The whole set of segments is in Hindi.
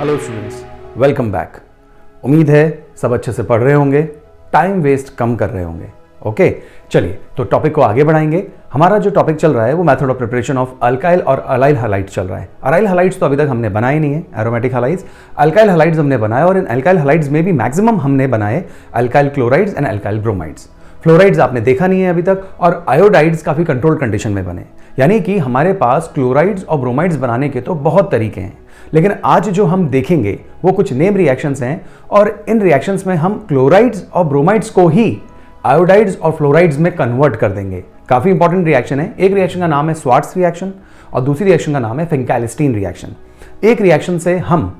Hello students, welcome back. उम्मीद है सब अच्छे से पढ़ रहे होंगे, टाइम वेस्ट कम कर रहे होंगे। ओके, चलिए तो टॉपिक को आगे बढ़ाएंगे। हमारा जो टॉपिक चल रहा है वो method of preparation of alkyl और अलाइल हैलाइड्स चल रहा है। अलाइल हैलाइड्स तो अभी तक हमने बनाए नहीं है, एरोमेटिक हैलाइड्स। अल्काइल हैलाइड्स हमने बनाए और इन अल्काइल हैलाइड्स में भी मैक्सिमम हमने बनाए alkyl chlorides and alkyl bromides. Fluorides आपने देखा नहीं है अभी तक, और आयोडाइड्स काफ़ी कंट्रोल कंडीशन में बने। यानी कि हमारे पास क्लोराइड्स और ब्रोमाइड्स बनाने के तो बहुत तरीके हैं, लेकिन आज जो हम देखेंगे वो कुछ नेम रिएक्शंस हैं, और इन रिएक्शंस में हम क्लोराइड्स और ब्रोमाइड्स को ही आयोडाइड्स और फ्लोराइड्स में कन्वर्ट कर देंगे। काफ़ी इंपॉर्टेंट रिएक्शन है। एक रिएक्शन का नाम है स्वार्ट्स रिएक्शन और दूसरी रिएक्शन का नाम है फिंकैलिस्टीन रिएक्शन। एक रिएक्शन से हम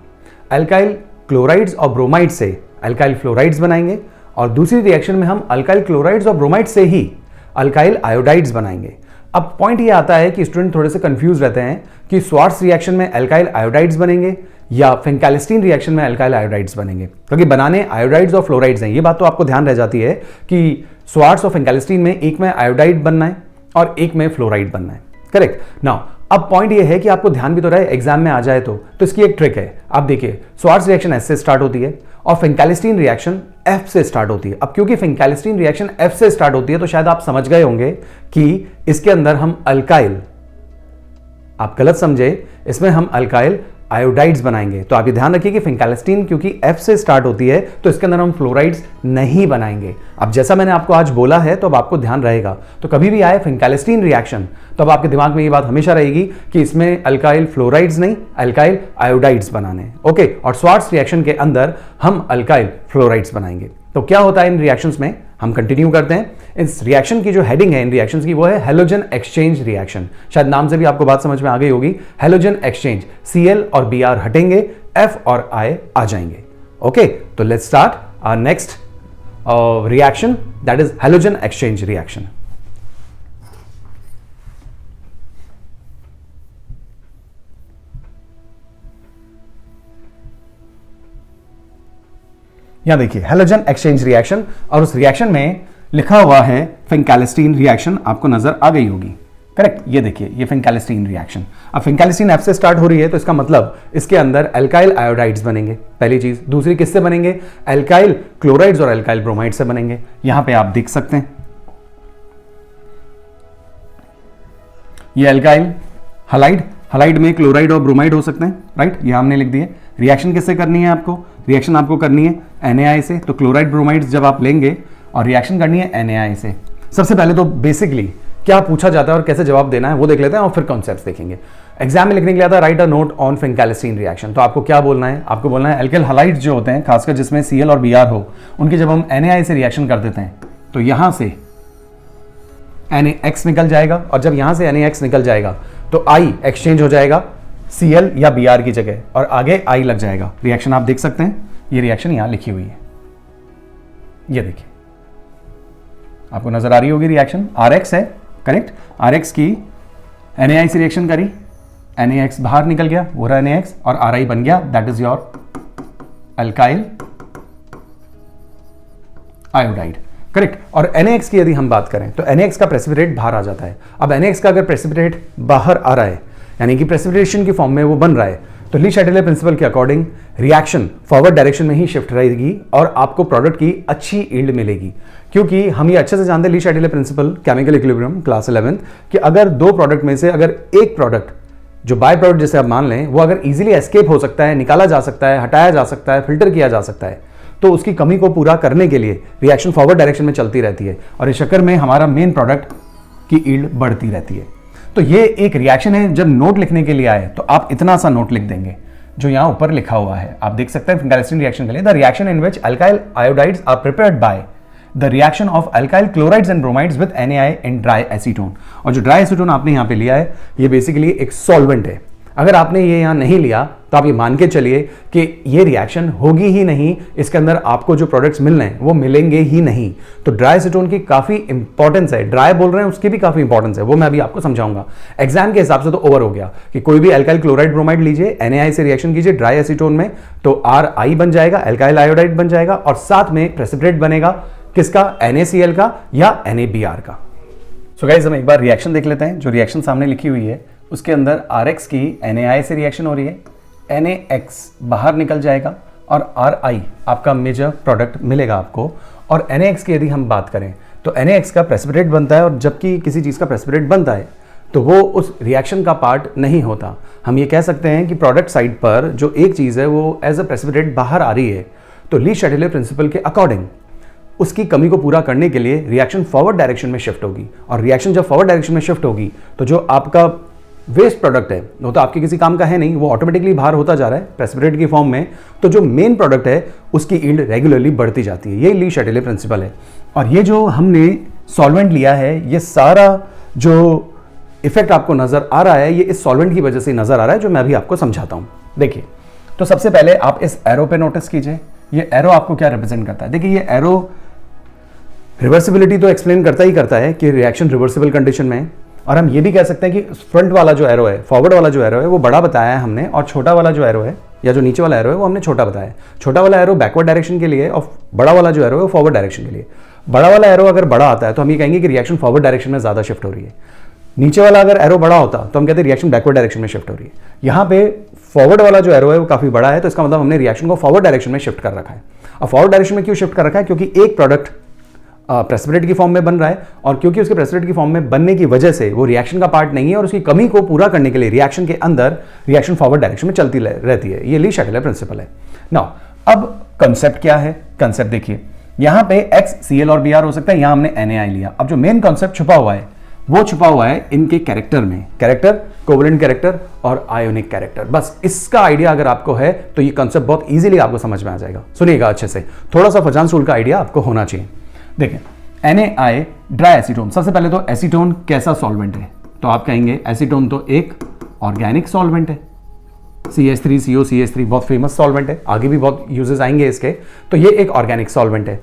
अल्काइल क्लोराइड्स और ब्रोमाइड से अल्काइल फ्लोराइड्स बनाएंगे, और दूसरी रिएक्शन में हम अल्काइल क्लोराइड्स और ब्रोमाइड से ही अल्काइल आयोडाइड्स बनाएंगे। अब पॉइंट ये आता है कि स्टूडेंट थोड़े से कंफ्यूज रहते हैं कि स्वार्ट्स रिएक्शन में अल्काइल आयोडाइड्स बनेंगे या फिंकैलिस्टीन रिएक्शन में अल्काइल आयोडाइड्स बनेंगे, क्योंकि बनाने आयोडाइड्स और फ्लोराइड्स हैं। ये बात तो आपको ध्यान रह जाती है कि स्वार्ट्स और फिंकैलिस्टीन में एक में आयोडाइड बनना है और एक में फ्लोराइड बनना है। करेक्ट। नाउ अब पॉइंट ये है कि आपको ध्यान भी तो रहे, एग्जाम में आ जाए तो इसकी एक ट्रिक है। आप देखिए, स्वार्ट्स रिएक्शन एस से स्टार्ट होती है और फिंकैलिस्टीन रिएक्शन एफ से स्टार्ट होती है। अब क्योंकि फिंकैलिस्टीन रिएक्शन एफ से स्टार्ट होती है तो शायद आप समझ गए होंगे कि इसके अंदर हम अल्काइल, आप गलत समझे, इसमें हम अल्काइल आयोडाइड्स बनाएंगे। तो आप ये ध्यान रखिए कि फिंकैलिस्टीन क्योंकि एफ से स्टार्ट होती है तो इसके अंदर हम फ्लोराइड्स नहीं बनाएंगे। अब जैसा मैंने आपको आज बोला है तो अब आपको ध्यान रहेगा, तो कभी भी आए फिंकैलिस्टीन रिएक्शन तो अब आपके दिमाग में ये बात हमेशा रहेगी कि इसमें अल्काइल फ्लोराइड्स नहीं, अल्काइल आयोडाइड्स बनाने। ओके, और स्वार्ट्स रिएक्शन के अंदर हम अल्काइल फ्लोराइड्स बनाएंगे। तो क्या होता है इन रिएक्शंस में, हम कंटिन्यू करते हैं। इस रिएक्शन की जो हेडिंग है इन रिएक्शंस की वो है हैलोजन एक्सचेंज रिएक्शन। शायद नाम से भी आपको बात समझ में आ गई होगी। हैलोजन एक्सचेंज, Cl और Br हटेंगे, F और I आ जाएंगे। ओके, तो let's start our next reaction, that is halogen exchange reaction. यहां देखिए हैलोजन एक्सचेंज रिएक्शन, और उस रिएक्शन में लिखा हुआ है फिंकैलिस्टीन रिएक्शन, आपको नजर आ गई होगी। करेक्ट, ये देखिए, ये फिंकैलिस्टीन रिएक्शन। अब फिंकैलिस्टीन एफ से स्टार्ट हो रही है तो इसका मतलब इसके अंदर अल्काइल आयोडाइड्स बनेंगे, पहली चीज। दूसरी किससे बनेंगे, अल्काइल क्लोराइड्स और अल्काइल ब्रोमाइड से बनेंगे। यहां पे आप देख सकते हैं ये अल्काइल हैलाइड, हैलाइड में क्लोराइड और ब्रोमाइड हो सकते हैं, राइट। ये हमने लिख दिए। रिएक्शन किससे करनी है आपको, रिएक्शन आपको करनी है NaI से। तो क्लोराइड ब्रोमाइड जब आप लेंगे और रिएक्शन करनी है NaI से, सबसे पहले तो बेसिकली क्या पूछा जाता है और कैसे जवाब देना है वो देख लेते हैं और फिर कॉन्सेप्ट्स देखेंगे। एग्जाम में लिखने के लिए आता है write a note on Finkelstein reaction. तो आपको क्या बोलना है, आपको बोलना है अल्काइल हैलाइड्स जो होते हैं, खासकर जिसमें Cl और Br हो, उनकी जब हम NaI से रिएक्शन कर देते हैं तो यहां से NaX निकल जाएगा, और जब यहां से NaX निकल जाएगा तो I एक्सचेंज हो जाएगा Cl या Br की जगह, और आगे I लग जाएगा। रिएक्शन आप देख सकते हैं, ये रिएक्शन यहां लिखी हुई है, ये देखिए, आपको नजर आ रही होगी रिएक्शन। RX है, करेक्ट। RX की NaI से रिएक्शन करी, NaX बाहर निकल गया, वो रहा NaX, और Ri बन गया, that is your alkyl iodide. Correct. और NaX की यदि हम बात करें तो NaX का प्रेसिपिटेट बाहर आ जाता है। अब NaX का अगर प्रेसिपिटेट बाहर आ रहा है, यानी कि प्रेसिपिटेशन की फॉर्म में वो बन रहा है, तो ली शैटेलर प्रिंसिपल के अकॉर्डिंग रिएक्शन फॉरवर्ड डायरेक्शन में ही शिफ्ट रहेगी और आपको प्रोडक्ट की अच्छी यील्ड मिलेगी। क्योंकि हम ये अच्छे से जानते हैं Le Chatelier principle, chemical equilibrium class 11th, कि अगर दो प्रोडक्ट में से अगर एक प्रोडक्ट जो बाय प्रोडक्ट जैसे आप मान लें वो अगर इजीली एस्केप हो सकता है, निकाला जा सकता है, हटाया जा सकता है, फिल्टर किया जा सकता है, तो उसकी कमी को पूरा करने के लिए रिएक्शन फॉरवर्ड डायरेक्शन में चलती रहती है, और इस चक्कर में हमारा मेन प्रोडक्ट की यील्ड बढ़ती रहती है। तो ये एक रिएक्शन है। जब नोट लिखने के लिए आए तो आप इतना सा नोट लिख देंगे जो यहां ऊपर लिखा हुआ है, आप देख सकते हैं फिंकैलिस्टीन रिएक्शन के लिए, the reaction in which alkyl iodides are prepared by the reaction of alkyl chlorides and bromides with NaI in dry acetone. और जो ड्राई एसीटोन आपने यहां पे लिया है ये बेसिकली एक सॉल्वेंट है। अगर आपने ये यहां नहीं लिया तो आप ये मान के चलिए कि ये रिएक्शन होगी ही नहीं, इसके अंदर आपको जो प्रोडक्ट्स मिलने हैं वो मिलेंगे ही नहीं। तो ड्राई एसीटोन की काफी इंपॉर्टेंस है, ड्राई बोल रहे हैं उसकी भी काफी इंपॉर्टेंस है, वो मैं अभी आपको समझाऊंगा। एग्जाम के हिसाब से तो ओवर हो गया कि कोई भी अल्काइल क्लोराइड ब्रोमाइड लीजिए, NaI से रिएक्शन कीजिए ड्राई एसीटोन में, तो Ri बन जाएगा, अल्काइल आयोडाइड बन जाएगा, और साथ में प्रेसिपिटेट बनेगा किसका, NaCl का या NaBr का। सो गाइस हम एक बार रिएक्शन देख लेते हैं। जो रिएक्शन सामने लिखी हुई है उसके अंदर RX की NaI से रिएक्शन हो रही है, NaX बाहर निकल जाएगा और Ri आपका मेजर प्रोडक्ट मिलेगा आपको। और NaX की यदि हम बात करें तो NaX का प्रेसिपिटेट बनता है, और जबकि किसी चीज़ का प्रेसिपिटेट बनता है तो वो उस रिएक्शन का पार्ट नहीं होता। हम ये कह सकते हैं कि प्रोडक्ट साइड पर जो एक चीज़ है वो एज अ प्रेसिपिटेट बाहर आ रही है, तो ली शैडिले प्रिंसिपल के अकॉर्डिंग उसकी कमी को पूरा करने के लिए रिएक्शन फॉरवर्ड डायरेक्शन में शिफ्ट होगी। और रिएक्शन जब फॉरवर्ड डायरेक्शन में शिफ्ट होगी तो जो आपका वेस्ट प्रोडक्ट है वो तो आपके किसी काम का है नहीं, वो ऑटोमेटिकली बाहर होता जा रहा है प्रेसिपिटेट की फॉर्म में, तो जो मेन प्रोडक्ट है उसकी यील्ड रेगुलरली बढ़ती जाती है। ये ली शैडिले प्रिंसिपल है। और ये जो हमने सॉल्वेंट लिया है, ये सारा जो इफेक्ट आपको नजर आ रहा है ये इस सॉल्वेंट की वजह से नजर आ रहा है, जो मैं अभी आपको समझाता हूं। देखिए, तो सबसे पहले आप इस एरो पे नोटिस कीजिए, ये एरो आपको क्या रिप्रेजेंट करता है। देखिए, ये एरो रिवर्सिबिलिटी तो एक्सप्लेन करता ही करता है कि रिएक्शन रिवर्सिबल कंडीशन में है। और हम ये भी कह सकते हैं कि फ्रंट वाला जो एरो है, फॉरवर्ड वाला जो एरो है वो बड़ा बताया है हमने, और छोटा वाला जो एरो है या जो नीचे वाला एरो है वो हमने छोटा बताया है। छोटा वाला एरो बैकवर्ड डायरेक्शन के लिए और बड़ा वाला जो एरो है वो फॉरवर्ड डायरेक्शन के लिए। बड़ा वाला एरो अगर बड़ा आता है तो हम ये कहेंगे कि रिएक्शन फॉरवर्ड डायरेक्शन में ज्यादा शिफ्ट हो रही है। नीचे वाला अगर एरो बड़ा होता तो हम कहते हैं रिएक्शन बैकवर्ड डायरेक्शन में शिफ्ट हो रही है। यहाँ पे फॉरवर्ड वाला जो एरो है वो काफी बड़ा है, तो इसका मतलब हमने रिएक्शन को फॉरवर्ड डायरेक्शन में शिफ्ट कर रखा है। अब फॉरवर्ड डायरेक्शन में क्यों शिफ्ट कर रखा है? क्योंकि एक प्रोडक्ट प्रेसिपिटेट की फॉर्म में बन रहा है, और क्योंकि उसके प्रेसिपिटेट की फॉर्म में बनने की वजह से वो रिएक्शन का पार्ट नहीं है, और उसकी कमी को पूरा करने के लिए रिएक्शन के अंदर रिएक्शन फॉरवर्ड डायरेक्शन में चलती रहती है। ये ली शैडिले प्रिंसिपल है। नाउ अब कंसेप्ट क्या है? कंसेप्ट देखिए, यहां पे X Cl और Br हो सकता है, यहां हमने NaI लिया। अब जो मेन कंसेप्ट छुपा हुआ है वो छुपा हुआ है इनके कैरेक्टर में, कैरेक्टर, कोवेलेंट कैरेक्टर और आयोनिक कैरेक्टर। बस इसका आइडिया अगर आपको है तो ये कंसेप्ट बहुत इजीली आपको समझ में आ जाएगा। सुनिएगा अच्छे से, थोड़ा सा फजांस रूल का आइडिया आपको होना चाहिए। देखिए, NaI ड्राई एसीटोन। सबसे पहले तो एसीटोन कैसा सॉल्वेंट है? तो आप कहेंगे एसीटोन तो एक ऑर्गेनिक सॉल्वेंट है। CH3 CO CH3 बहुत फेमस सॉल्वेंट है, आगे भी बहुत यूजेस आएंगे इसके। तो ये एक ऑर्गेनिक सॉल्वेंट है।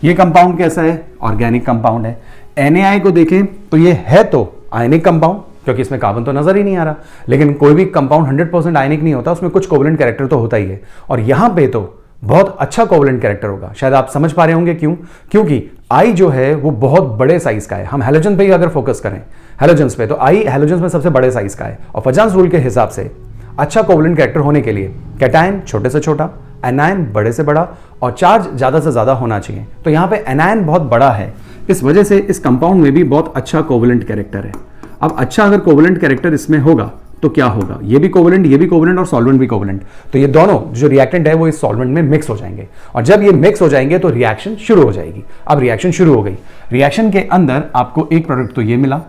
ये कंपाउंड कैसा है? ऑर्गेनिक कंपाउंड है। NaI को देखें तो ये है तो आयनिक कंपाउंड, क्योंकि इसमें कार्बन तो नजर ही नहीं आ रहा, लेकिन कोई भी कंपाउंड 100% आयनिक नहीं होता, उसमें कुछ कोवेलेंट कैरेक्टर तो होता ही है। और यहां पे तो बहुत अच्छा कोवेलेंट कैरेक्टर होगा। शायद आप समझ पा रहे होंगे क्यों? क्योंकि I जो है वो बहुत बड़े साइज का है। हम हैलोजन पे ही अगर फोकस करें, हैलोजन्स पे, तो I हैलोजन्स में सबसे बड़े साइज का है। और फजांस रूल के हिसाब से अच्छा कोवेलेंट कैरेक्टर होने के लिए कैटायन छोटे से छोटा, एनायन बड़े से बड़ा, और चार्ज ज्यादा से ज्यादा होना चाहिए। तो यहां पे एनायन बहुत बड़ा है, इस वजह से इस कंपाउंड में भी बहुत अच्छा कोवेलेंट कैरेक्टर है। अब अच्छा अगर कोवेलेंट कैरेक्टर इसमें होगा तो क्या होगा? ये भी कोवेलेंट और सॉल्वेंट भी कोवेलेंट, तो ये दोनों जो रिएक्टेंट है वो इस सॉल्वेंट में मिक्स हो जाएंगे। और जब ये मिक्स हो जाएंगे तो रिएक्शन शुरू हो जाएगी। अब रिएक्शन शुरू हो गई, रिएक्शन के अंदर आपको एक प्रोडक्ट तो ये मिला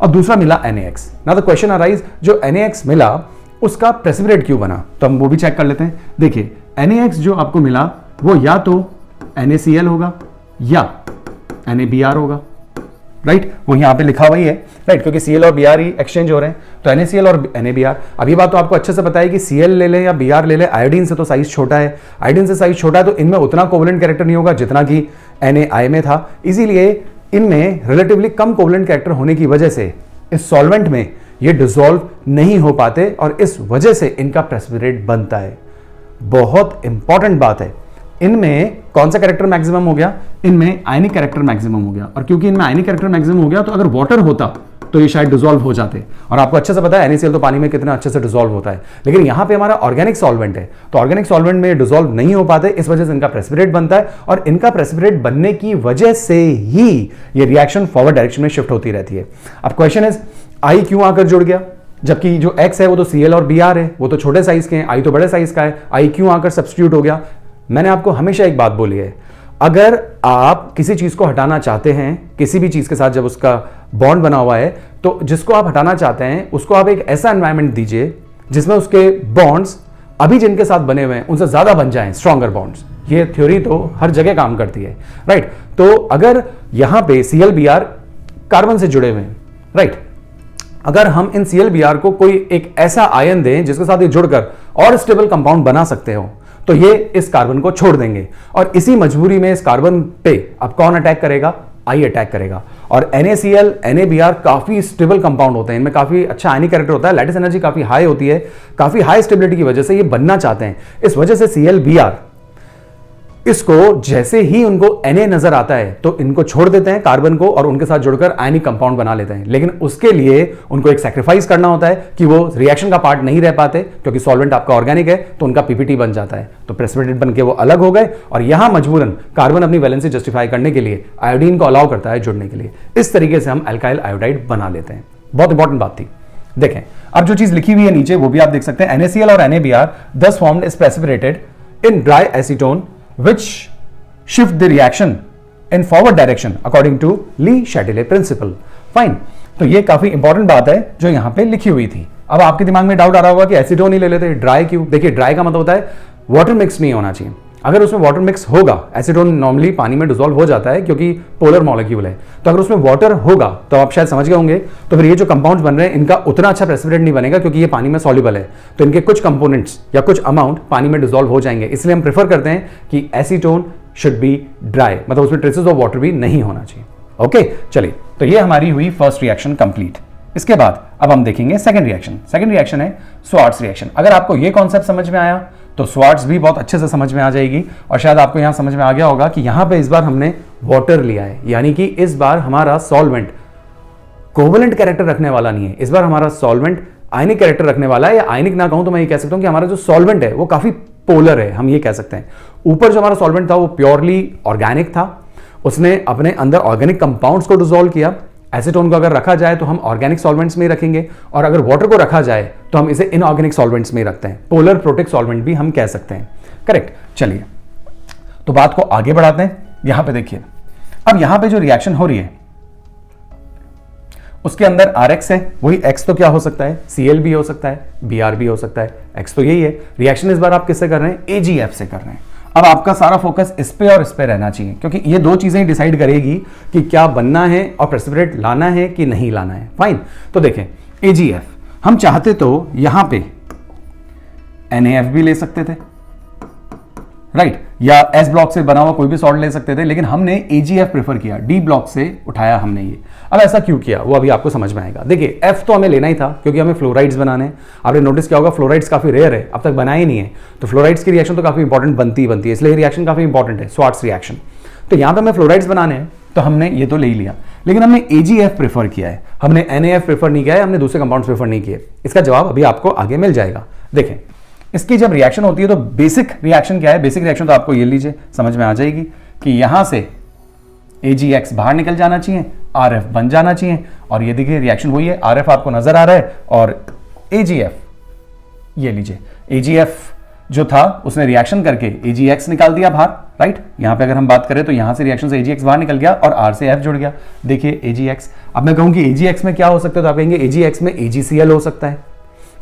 और दूसरा मिला NaX। Now the question arise, जो NaX मिला उसका प्रेसिपिटेट क्यों बना? तो हम वो भी चेक कर लेते हैं। देखिए, NaX जो आपको मिला वो या तो NaCl होगा या NaBr होगा, राइट? वो यहां पे लिखा हुआ ही है, राइट? क्योंकि Cl और Br ही एक्सचेंज हो रहे हैं, तो NaCl और NaBr। अब ये बात तो आपको अच्छे से पता है कि Cl ले ले या Br ले ले, आयोडीन से तो साइज छोटा है, आयोडीन से साइज छोटा है तो इनमें उतना कोवेलेंट कैरेक्टर नहीं होगा जितना कि NaI में था। इसीलिए इनमें रिलेटिवली कम कोवेलेंट कैरेक्टर होने की वजह से इस सॉल्वेंट में ये डिसॉल्व नहीं हो पाते, और इस वजह से इनका प्रेसिपिटेट बनता है। बहुत इंपॉर्टेंट बात है, इनमें कौन सा कैरेक्टर मैक्सिमम हो गया? इनमें आयनिक कैरेक्टर मैक्सिमम हो गया। और क्योंकि इनमें आयनिक कैरेक्टर मैक्सिमम हो गया तो अगर वाटर होता तो ये शायद डिसॉल्व हो जाते। और आपको अच्छे से पता है NaCl तो पानी में कितना अच्छे से डिसॉल्व होता है, लेकिन यहां पे हमारा ऑर्गेनिक सॉल्वेंट है, तो ऑर्गेनिक सॉल्वेंट में डिसॉल्व नहीं हो पाते, इस वजह से इनका प्रेसिपिटेट बनता है। और इनका प्रेसिपिटेट बनने की वजह से ही ये रिएक्शन फॉरवर्ड डायरेक्शन में शिफ्ट होती रहती है। अब क्वेश्चन इज, I क्यों आकर जुड़ गया? जबकि जो X है वो तो Cl और Br है, वो तो छोटे साइज के हैं, I तो बड़े साइज का है, I क्यों आकर सब्स्टिट्यूट हो गया? मैंने आपको हमेशा एक बात बोली है, अगर आप किसी चीज को हटाना चाहते हैं, किसी भी चीज के साथ जब उसका बॉन्ड बना हुआ है, तो जिसको आप हटाना चाहते हैं उसको आप एक ऐसा एनवायरनमेंट दीजिए जिसमें उसके बॉन्ड्स अभी जिनके साथ बने हुए हैं उनसे ज्यादा बन जाएं, स्ट्रॉन्गर बॉन्ड्स। ये थ्योरी तो हर जगह काम करती है, राइट? तो अगर यहां पे Cl Br कार्बन से जुड़े हुए हैं, राइट, अगर हम इन Cl Br को कोई एक ऐसा आयन दें जिसके साथ ये जुड़कर और स्टेबल कंपाउंड बना सकते हो, तो ये इस कार्बन को छोड़ देंगे। और इसी मजबूरी में इस कार्बन पे अब कौन अटैक करेगा? I अटैक करेगा। और NaCl NaBr काफी स्टेबल कंपाउंड होते हैं, इनमें काफी अच्छा आयनिक कैरेक्टर होता है, लैटिस एनर्जी काफी हाई होती है, काफी हाई स्टेबिलिटी की वजह से ये बनना चाहते हैं। इस वजह से Cl Br इसको जैसे ही उनको Na नजर आता है तो इनको छोड़ देते हैं कार्बन को और उनके साथ जुड़कर आयनिक कंपाउंड बना लेते हैं। लेकिन उसके लिए उनको एक सैक्रिफाइस करना होता है कि वो रिएक्शन का पार्ट नहीं रह पाते, क्योंकि सॉल्वेंट आपका ऑर्गेनिक है तो उनका पीपीटी बन जाता है, तो प्रेसिपिटेट बन के वो अलग हो गए और यहां मजबूरन कार्बन अपनी वैलेंसी जस्टिफाई करने के लिए आयोडीन को अलाउ करता है जुड़ने के लिए। इस तरीके से हम अल्काइल आयोडाइड बना लेते हैं। बहुत इंपॉर्टेंट बात थी। देखें अब जो चीज लिखी हुई है नीचे वो भी आप देख सकते हैं, NaCl और NaBr thus formed is precipitated in dry acetone which shift the reaction in forward direction according to Lee-Chatelier principle. Fine, तो ये काफी इंपॉर्टेंट बात है जो यहां पे लिखी हुई थी। अब आपके दिमाग में डाउट आ रहा होगा कि एसीटोन ही ले लेते, ड्राई क्यों? देखिए ड्राई का मतलब होता है वाटर मिक्स नहीं होना चाहिए। अगर उसमें वाटर मिक्स होगा, एसीटोन नॉर्मली पानी में डिसॉल्व हो जाता है क्योंकि पोलर मॉलिक्यूल है, तो अगर उसमें वाटर होगा तो आप शायद समझ गए होंगे, तो फिर ये जो कंपाउंड्स बन रहे हैं इनका उतना अच्छा प्रेसिपिटेट नहीं बनेगा क्योंकि ये पानी में सॉल्युबल है, तो इनके कुछ कंपोनेंट्स या कुछ अमाउंट पानी में डिसॉल्व हो जाएंगे। इसलिए हम प्रेफर करते हैं कि एसीटोन शुड बी ड्राई, मतलब उसमें ट्रेसेस ऑफ वाटर भी नहीं होना चाहिए। ओके चलिए, तो ये हमारी हुई फर्स्ट रिएक्शन कंप्लीट। इसके बाद अब हम देखेंगे सेकंड रिएक्शन। सेकंड रिएक्शन है स्वार्ट्स रिएक्शन। अगर आपको ये कॉन्सेप्ट समझ में आया तो स्वार्ट्स भी बहुत अच्छे से समझ में आ जाएगी। और शायद आपको यहां समझ में आ गया होगा कि यहां पे इस बार हमने वाटर लिया है, यानी कि इस बार हमारा सॉल्वेंट कोवलेंट कैरेक्टर रखने वाला नहीं है, इस बार हमारा सॉल्वेंट आयनिक कैरेक्टर रखने वाला है। या आयनिक ना कहूं तो मैं ये कह सकता हूं कि हमारा जो सॉल्वेंट है वो काफी पोलर है, हम ये कह सकते हैं। ऊपर जो हमारा सॉल्वेंट था वो प्योरली ऑर्गेनिक था, उसने अपने अंदर ऑर्गेनिक कंपाउंड्स को डिसॉल्व किया। एसीटोन को अगर रखा जाए तो हम ऑर्गेनिक सॉल्वेंट्स में ही रखेंगे, और अगर वाटर को रखा जाए तो हम इसे इनऑर्गेनिक सॉल्वेंट्स में ही रखते हैं। पोलर प्रोटिक सॉल्वेंट भी हम कह सकते हैं, करेक्ट। चलिए तो बात को आगे बढ़ाते हैं। यहां पे देखिए, अब यहां पे जो रिएक्शन हो रही है उसके अंदर RX है, वही X तो क्या हो सकता है, Cl भी हो सकता है, Br भी हो सकता है, X तो यही है। रिएक्शन इस बार आप किससे कर रहे हैं, AgF से कर रहे हैं। अब आपका सारा फोकस इस पे और इस पे रहना चाहिए, क्योंकि ये दो चीजें डिसाइड करेगी कि क्या बनना है और प्रेसिपिटेट लाना है कि नहीं लाना है। फाइन, तो देखें AgF, हम चाहते तो यहां पे NaF भी ले सकते थे, राइट, या S ब्लॉक से बना हुआ कोई भी सॉल्ट ले सकते थे, लेकिन हमने AgF प्रेफर किया, D ब्लॉक से उठाया हमने ये। अब ऐसा क्यों किया वो अभी आपको समझ में आएगा। देखिए F तो हमें लेना ही था क्योंकि हमें फ्लोराइड्स बनाने हैं। आपने नोटिस किया होगा फ्लोराइड्स काफी रेयर है, अब तक बनाए ही नहीं है, तो फ्लोराइड्स की रिएक्शन तो काफी इंपॉर्टेंट बनती है, इसलिए रिएक्शन काफी इंपॉर्टेंट है, स्वार्ट्स रिएक्शन। तो यहां पर हमें फ्लोराइड्स बनाने हैं तो हमने ये तो ले ही लिया, लेकिन हमने AgF प्रेफर किया है, हमने NaF प्रेफर नहीं किया है, हमने दूसरे कंपाउंड्स प्रेफर नहीं किए। इसका जवाब अभी आपको आगे मिल जाएगा। देखें इसकी जब रिएक्शन होती है तो बेसिक रिएक्शन क्या है, बेसिक रिएक्शन तो आपको ये लीजिए समझ में आ जाएगी कि यहां से AgX बाहर निकल जाना चाहिए, RF बन जाना चाहिए, और ये देखिए रिएक्शन वही है, RF आपको नजर आ रहा है और AgF ये लीजिए, AgF जो था उसने रिएक्शन करके AgX निकाल दिया बाहर, राइट। यहां पे अगर हम बात करें तो यहां से रिएक्शन से AgX बाहर निकल गया और R से F जुड़ गया। देखिए AgX, अब मैं कहूं कि AgX में क्या हो सकता है तो आप कहेंगे AgX में AgCl हो सकता है,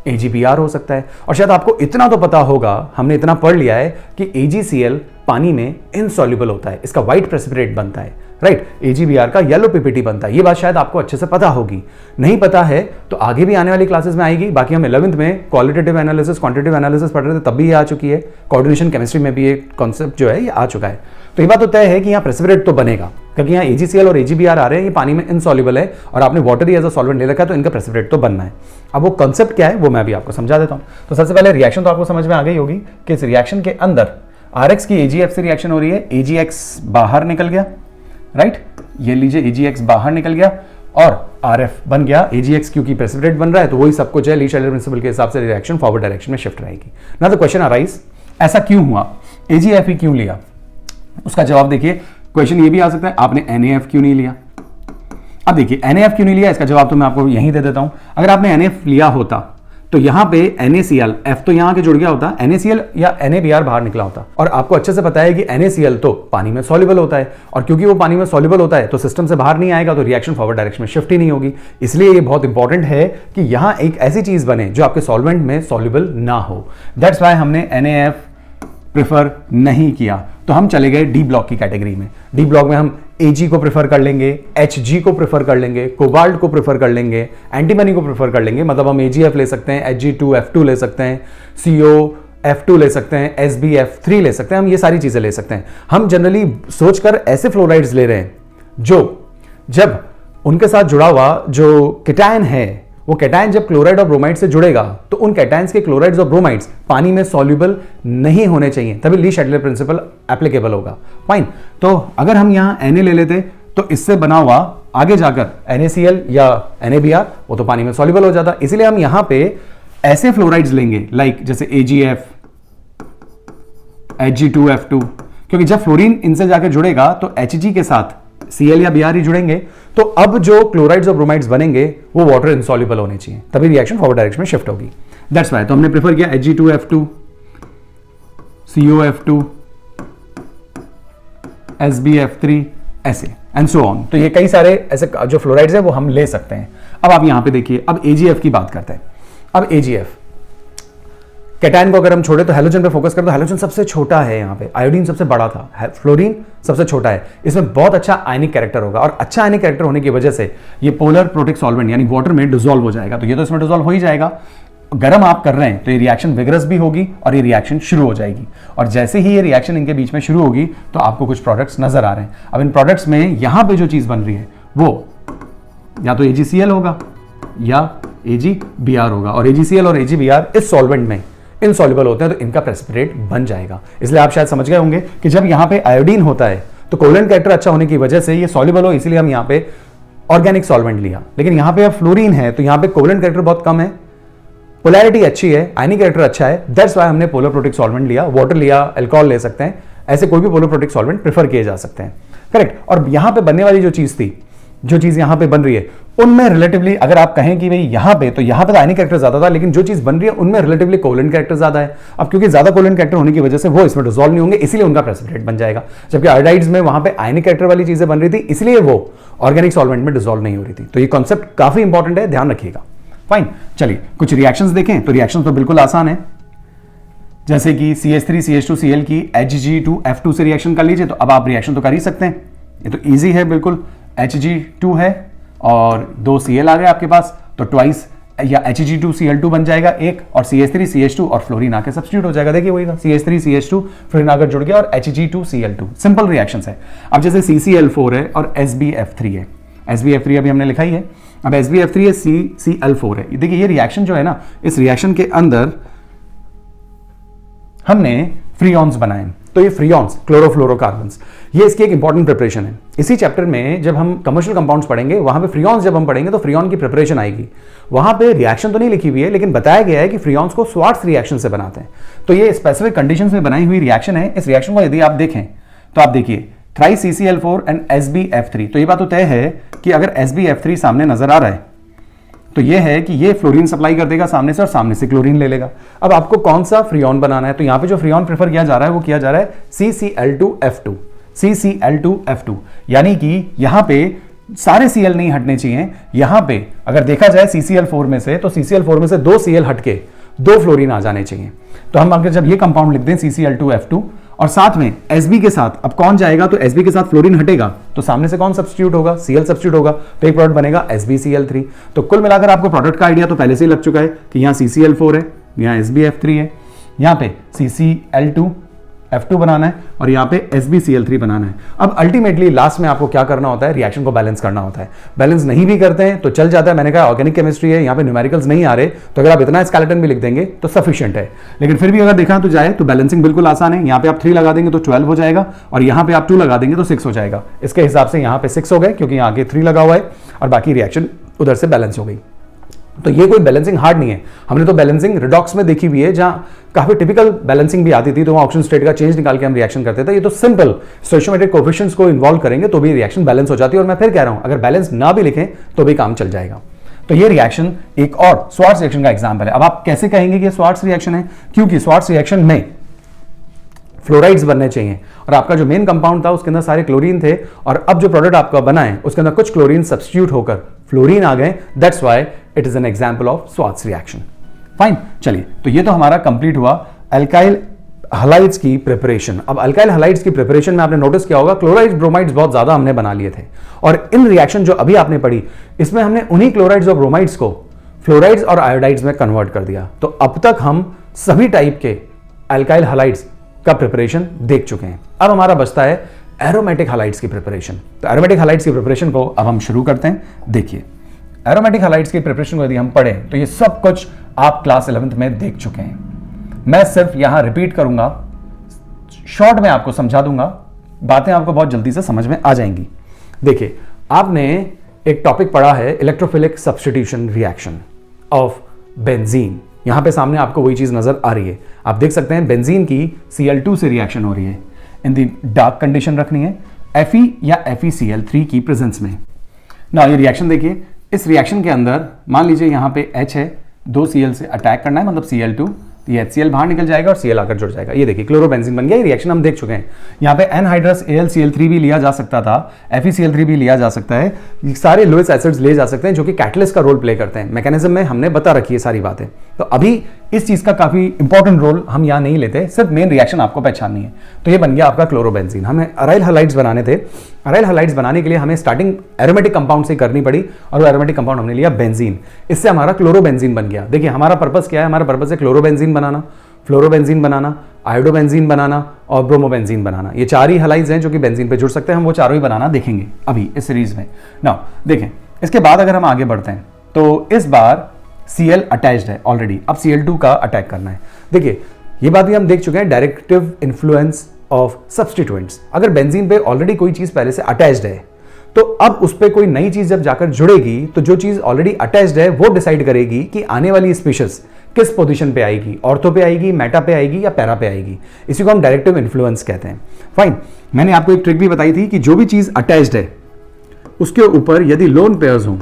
AgBr हो सकता है, और शायद आपको इतना तो पता होगा, हमने इतना पढ़ लिया है कि AgCl पानी में इनसॉल्युबल होता है, इसका व्हाइट प्रेसिपिटेट बनता है, राइट। AgBr का येलो पीपीटी बनता है। ये बात शायद आपको अच्छे से पता होगी, नहीं पता है तो आगे भी आने वाली क्लासेस में आएगी। बाकी हम 11th में क्वालिटेटिव एनालिसिस क्वांटिटेटिव एनालिसिस पढ़ रहे थे, तब भी ये आ चुकी है। कोऑर्डिनेशन केमिस्ट्री में भी ये कॉन्सेप्ट जो है ये आ चुका है। तो ये बात तो तय है कि यहाँ प्रेसिपिटेट तो बनेगा, क्योंकि यहाँ AgCl और AgBr आ रहे हैं, ये पानी में इनसॉल्युबल है और आपने वाटर ही एज अ सॉल्वेंट ले रखा है, तो इनका प्रेसिपिटेट तो बनना है। अब वो कॉन्सेप्ट क्या है वो मैं भी आपको समझा देता हूँ। तो सबसे पहले रिएक्शन तो आपको समझ में आ गई होगी कि इस रिएक्शन के अंदर RX की AgF से रिएक्शन हो रही है, AgX बाहर निकल गया, राइट, ये लीजिए AgX बाहर निकल गया और RF बन गया। AgX क्योंकि प्रेसिपिटेट बन रहा है तो वही सब कुछ है, ली-शैटलर प्रिंसिपल के हिसाब से रिएक्शन फॉरवर्ड डायरेक्शन में शिफ्ट रहेगी। ना तो क्वेश्चन अराइज ऐसा क्यों हुआ, AgF ही क्यों लिया, उसका जवाब देखिए। क्वेश्चन ये भी आ सकता है आपने NaF क्यों नहीं लिया। अब देखिए NaF क्यों नहीं लिया, इसका जवाब तो मैं आपको यहीं दे देता हूं। अगर आपने NaF लिया होता तो यहां पे NaCl, F तो यहां के जुड़ गया होता, NaCl या NaBr बाहर निकला होता। और आपको अच्छे से पता है कि NaCl तो पानी में सॉल्युबल होता है, और क्योंकि वो पानी में सॉल्युबल होता है तो सिस्टम से बाहर नहीं आएगा, तो रिएक्शन फॉरवर्ड डायरेक्शन में शिफ्ट ही नहीं होगी। इसलिए ये बहुत इंपॉर्टेंट है कि यहां एक ऐसी चीज बने जो आपके सॉल्वेंट में सॉल्युबल ना हो। दैट्स वाई हमने NaF प्रेफर नहीं किया, तो हम चले गए डी ब्लॉक की कैटेगरी में। डी ब्लॉक में हम Ag को प्रेफर कर लेंगे, Hg को प्रेफर कर लेंगे, कोबाल्ट को प्रेफर कर लेंगे, एंटीमनी को प्रेफर कर लेंगे, मतलब हम AgF ले सकते हैं, Hg2F2 ले सकते हैं, COF2 ले सकते हैं, SbF3 ले सकते हैं, हम ये सारी चीजें ले सकते हैं। हम जनरली सोचकर ऐसे फ्लोराइड्स ले रहे हैं जो जब उनके साथ जुड़ा हुआ जो कीटायन है वो कैटायन जब क्लोराइड और ब्रोमाइड से जुड़ेगा तो उन कैटायंस के क्लोराइड्स और ब्रोमाइड्स पानी में सॉल्युबल नहीं होने चाहिए, तभी ली शैडलर प्रिंसिपल एप्लीकेबल होगा। फाइन, तो अगर हम यहां Na ले लेते तो इससे बना हुआ आगे जाकर NaCl या NaBr वो तो पानी में सॉल्युबल हो जाता। इसीलिए हम यहां पे ऐसे फ्लोराइड्स लेंगे लाइक जैसे AgF, Hg2F2, क्योंकि जब फ्लोरीन इनसे जाकर जुड़ेगा तो Hg के साथ Cl या Br ही जुड़ेंगे, तो अब जो क्लोराइड्स और ब्रोमाइड्स बनेंगे वो वाटर इनसॉल्युबल होने चाहिए, तभी रिएक्शन फॉरवर्ड डायरेक्शन में शिफ्ट होगी। दैट्स व्हाई तो हमने प्रेफर किया Hg2F2, COF2, SbF3 ऐसे एंड सो ऑन। तो ये कई सारे ऐसे जो फ्लोराइड्स है वो हम ले सकते हैं। अब आप यहां पे देखिए, अब AgF की बात करते हैं। अब AgF कैटायन को अगर हम छोड़े तो हैलोजन पे फोकस करें तो हैलोजन सबसे छोटा है, यहाँ पे आयोडीन सबसे बड़ा था, फ्लोरीन सबसे छोटा है। इसमें बहुत अच्छा आयनिक कैरेक्टर होगा और अच्छा आयनिक कैरेक्टर होने की वजह से ये पोलर प्रोटिक सॉल्वेंट यानी वाटर में डिसॉल्व हो जाएगा। तो ये तो इसमें डिसॉल्व हो ही जाएगा। गर्म आप कर रहे हैं तो ये रिएक्शन विगरस भी होगी और ये रिएक्शन शुरू हो जाएगी, और जैसे ही ये रिएक्शन इनके बीच में शुरू होगी तो आपको कुछ प्रोडक्ट्स नजर आ रहे हैं। अब इन प्रोडक्ट्स में यहां पे जो चीज बन रही है वो या तो AgCl होगा या AgBr होगा, और AgCl और AgBr इस सॉल्वेंट में इनसॉल्युबल होते हैं तो इनका प्रेसिपिटेट बन जाएगा। इसलिए आप शायद समझ गए होंगे कि जब यहां पे आयोडीन होता है तो कोवलेंट कैरेक्टर अच्छा होने की वजह से ये सॉल्युबल हो, इसीलिए हम यहां पे ऑर्गेनिक सॉल्वेंट लिया। लेकिन यहां पे अब फ्लोरीन है तो यहां पे कोवलेंट कैरेक्टर बहुत कम है, पोलैरिटी अच्छी है, आयनिक कैरेक्टर अच्छा है, दैट्स व्हाई हमने पोलर प्रोटिक सॉल्वेंट लिया। वाटर लिया, अल्कोहल ले सकते हैं, ऐसे कोई भी पोलर प्रोटिक सॉल्वेंट प्रेफर किए जा सकते हैं। करेक्ट। और यहां पे बनने वाली जो चीज थी, जो चीज यहां पे बन रही है उनमें रिलेटिवली अगर आप कहें कि भाई यहां पे तो आयनिक कैरेक्टर ज्यादा था, लेकिन जो चीज बन रही है उनमें रिलेटिवली कोवलेंट कैरेक्टर ज्यादा है। अब क्योंकि ज्यादा कोवलेंट कैरेक्टर होने की वजह से वो इसमें डिसॉल्व नहीं होंगे, इसीलिए उनका प्रेसिपिटेट बन जाएगा। जबकि आयोडाइड्स में वहां पे आयनिक कैरेक्टर वाली चीजें बन रही थी, इसलिए वो ऑर्गेनिक सॉल्वेंट में डिसॉल्व नहीं हो रही थी। तो ये कॉन्सेप्ट काफी इंपॉर्टेंट है, ध्यान रखिएगा। फाइन, चलिए कुछ रिएक्शंस देखें। तो रिएक्शंस तो बिल्कुल आसान है, जैसे कि CH3CH2Cl की Hg2F2 से रिएक्शन कर लीजिए, तो अब आप रिएक्शन तो कर ही सकते हैं, ये तो इजी है बिल्कुल। Hg2 है और 2 Cl आ गए आपके पास, तो ट्वाइस या Hg2Cl2 बन जाएगा एक, और CH3CH2 और फ्लोरीन आके सब्स्टिट्यूट हो जाएगा। देखिए वही था, CH3CH2 फ्लोरीन आकर जुड़ गया और Hg2Cl2। सिंपल रिएक्शंस है। अब जैसे CCl4 है और SbF3 है, SbF3 अभी हमने लिखा ही है, अब SbF3 है, CCl4 है। देखिए ये रिएक्शन जो है ना, इस रिएक्शन के अंदर हमने फ्रीऑन्स बनाए, तो ये फ्रीऑन्स क्लोरोफ्लोरोकार्बन्स, ये इसकी एक इंपॉर्टेंट प्रिपरेशन है। इसी चैप्टर में जब हम कमर्शियल कंपाउंड्स पढ़ेंगे वहां पे फ्रीऑन्स जब हम पढ़ेंगे तो फ्रीऑन की प्रिपरेशन आएगी। वहां पे रिएक्शन तो नहीं लिखी हुई है, लेकिन बताया गया है कि फ्रीऑन्स को स्वार्ट्ज रिएक्शन से बनाते हैं। तो ये स्पेसिफिक कंडीशंस में बनाई हुई रिएक्शन है। इस रिएक्शन को यदि आप देखें तो आप देखिए TriCCl4 एंड SbF3, तो ये बात तो तय है कि अगर SbF3 सामने नजर आ रहा है तो ये है कि ये फ्लोरीन सप्लाई कर देगा सामने से और सामने से क्लोरीन ले लेगा। अब आपको कौन सा फ्रीऑन बनाना है, तो यहां पे जो फ्रीऑन प्रेफर किया जा रहा है वो किया जा रहा है CCl2F2, CCl2F2, यानी कि यहां पे सारे Cl नहीं हटने चाहिए। यहां पे अगर देखा जाए CCl4 में से, तो CCl4 में से 2 Cl हटके 2 फ्लोरीन आ जाने चाहिए। तो हम अगर जब ये कंपाउंड लिख दें CCl2F2 और साथ में Sb के साथ, अब कौन जाएगा, तो Sb के साथ फ्लोरीन हटेगा तो सामने से कौन सब्स्टिट्यूट होगा, Cl सब्स्टिट्यूट होगा, तो एक प्रोडक्ट बनेगा SbCl3। तो कुल मिलाकर आपको प्रोडक्ट का आइडिया तो पहले से ही लग चुका है कि यहाँ CCl4 है, यहाँ SbF3 है, यहाँ पे CCl2F2 बनाना है और यहाँ पे SbCl3 बनाना है। अब अल्टीमेटली लास्ट में आपको क्या करना होता है, रिएक्शन को बैलेंस करना होता है। बैलेंस नहीं भी करते हैं तो चल जाता है, मैंने कहा ऑर्गेनिक केमिस्ट्री है, यहाँ पे न्यूमेरिकल्स नहीं आ रहे, तो अगर आप इतना स्केलेटन भी लिख देंगे तो सफिशिएंट है। लेकिन फिर भी अगर देखा तो जाए तो बैलेंसिंग बिल्कुल आसान है। यहाँ पे आप 3 लगा देंगे तो 12 हो जाएगा, और यहाँ पे आप 2 लगा देंगे तो 6 हो जाएगा। इसके हिसाब से यहाँ पे 6 हो गए क्योंकि यहाँ आगे 3 लगा हुआ है और बाकी रिएक्शन उधर से बैलेंस हो गई। तो ये कोई बैलेंसिंग हार्ड नहीं है, हमने तो बैलेंसिंग रिडॉक्स में देखी हुई है जहां काफी टिपिकल बैलेंसिंग भी आती थी, तो वहां ऑक्सीजन स्टेट का चेंज निकाल के हम रिएक्शन करते थे। ये तो सिंपल स्टोइचियोमेट्रिक कोएफिशिएंट्स को इन्वॉल्व करेंगे तो भी रिएक्शन बैलेंस हो जाती है। और मैं फिर कह रहा हूं अगर बैलेंस ना भी लिखें तो भी काम चल जाएगा। तो ये रिएक्शन एक और स्वार्ट्ज रिएक्शन का एग्जाम्पल है। अब आप कैसे कहेंगे कि स्वार्ट्ज रिएक्शन है, क्योंकि स्वार्ट्ज रिएक्शन में फ्लोराइड्स बनने चाहिए और आपका जो मेन कंपाउंड था उसके अंदर सारे क्लोरीन थे, और अब जो प्रोडक्ट आपका बना है उसके अंदर कुछ क्लोरीन सब्स्टिट्यूट होकर फ्लोरीन आ गए। That's why it is an example of Swarts reaction. Fine, चलिए तो ये तो हमारा कंप्लीट हुआ अल्काइल हलाइड्स की प्रिपरेशन। अब अल्काइल हलाइड्स की प्रिपरेशन में आपने नोटिस किया होगा क्लोराइड्स ब्रोमाइड्स बहुत ज्यादा हमने बना लिए थे, और इन रिएक्शन जो अभी आपने पढ़ी इसमें हमने उन्हीं क्लोराइड्स और ब्रोमाइड्स को फ्लोराइड्स और आयोडाइड्स में कन्वर्ट कर दिया। तो अब तक हम सभी टाइप के अल्काइल हलाइड्स का प्रिपरेशन देख चुके हैं। अब हमारा बचता है एरोमेटिक हलाइड्स की प्रिपरेशन। तो एरोमेटिक हलाइड्स की प्रिपरेशन को अब हम शुरू करते हैं। देखिए एरोमेटिक हैलाइड्स की प्रिपरेशन को यदि हम पढ़ें तो ये सब कुछ आप क्लास 11th में देख चुके हैं। मैं सिर्फ यहां रिपीट करूंगा, शॉर्ट में आपको समझा दूंगा, बातें आपको बहुत जल्दी से समझ में आ जाएंगी। देखिए, आपने एक टॉपिक पढ़ा है electrophilic substitution reaction of benzene. यहां पे सामने आपको वही चीज नजर आ रही है, आप देख सकते हैं बेंजीन की Cl2 से रिएक्शन हो रही है। इन दी डार्क कंडीशन रखनी है Fe या FeCl3 की प्रेजेंस में। ना ये रिएक्शन देखिए, इस रिएक्शन के अंदर मान लीजिए यहां पे H है, 2 Cl से अटैक करना है, मतलब Cl2, ये HCl बाहर निकल जाएगा और Cl आकर जुड़ जाएगा। ये देखिए क्लोरोबेंजीन बन गया। ये रिएक्शन हम देख चुके हैं। यहाँ पे एनहाइड्रस AlCl3 भी लिया जा सकता था, FeCl3 भी लिया जा सकता है, ये सारे लोएस्ट एसिड्स ले जा सकते हैं जो कि कैटलिस्ट का रोल प्ले करते हैं। मैकेनिज्म में हमने बता रखी है सारी बातें, तो अभी इस चीज का काफी इंपॉर्टेंट रोल हम यहाँ नहीं लेते, सिर्फ मेन रिएक्शन आपको पहचाननी है। तो ये बन गया आपका क्लोरोबेंजीन। हमें अराइल हैलाइड्स बनाने थे, अराइल हैलाइड्स बनाने के लिए हमें स्टार्टिंग एरोमेटिक कंपाउंड से करनी पड़ी और वो एरोमेटिक कंपाउंड हमने लिया बेंजीन, इससे हमारा क्लोरोबेंजीन बन गया। देखिए हमारा पर्पस क्या है, हमारा पर्पस है क्लोरोबेंजीन बनाना, फ्लोरोबेंजीन बनाना, आयोडोबेंजीन बनाना और ब्रोमोबेंजीन बनाना। ये 4 ही हैलाइड्स हैं जो कि बेंजीन पे जुड़ सकते हैं, हम वो चारों ही बनाना देखेंगे अभी इस सीरीज में। नाउ देखें, इसके बाद अगर हम आगे बढ़ते हैं तो इस बार Cl अटैच्ड है ऑलरेडी, अब Cl2 का अटैक करना है। देखिए ये बात भी हम देख चुके हैं, डायरेक्टिव इन्फ्लुएंस ऑफ सब्स्टिट्यूएंट्स। अगर बेंजीन पे ऑलरेडी कोई चीज पहले से अटैच्ड है तो अब उस पर कोई नई चीज जब जाकर जुड़ेगी तो जो चीज ऑलरेडी अटैच्ड है वो डिसाइड करेगी कि आने वाली स्पीशीज किस पोजीशन पे आएगी, ऑर्थो पे आएगी, मेटा पे आएगी या पैरा पे आएगी। इसी को हम डायरेक्टिव इन्फ्लुएंस कहते हैं। फाइन, मैंने आपको एक ट्रिक भी बताई थी कि जो भी चीज अटैच्ड है उसके ऊपर यदि लोन पेयर्स हों,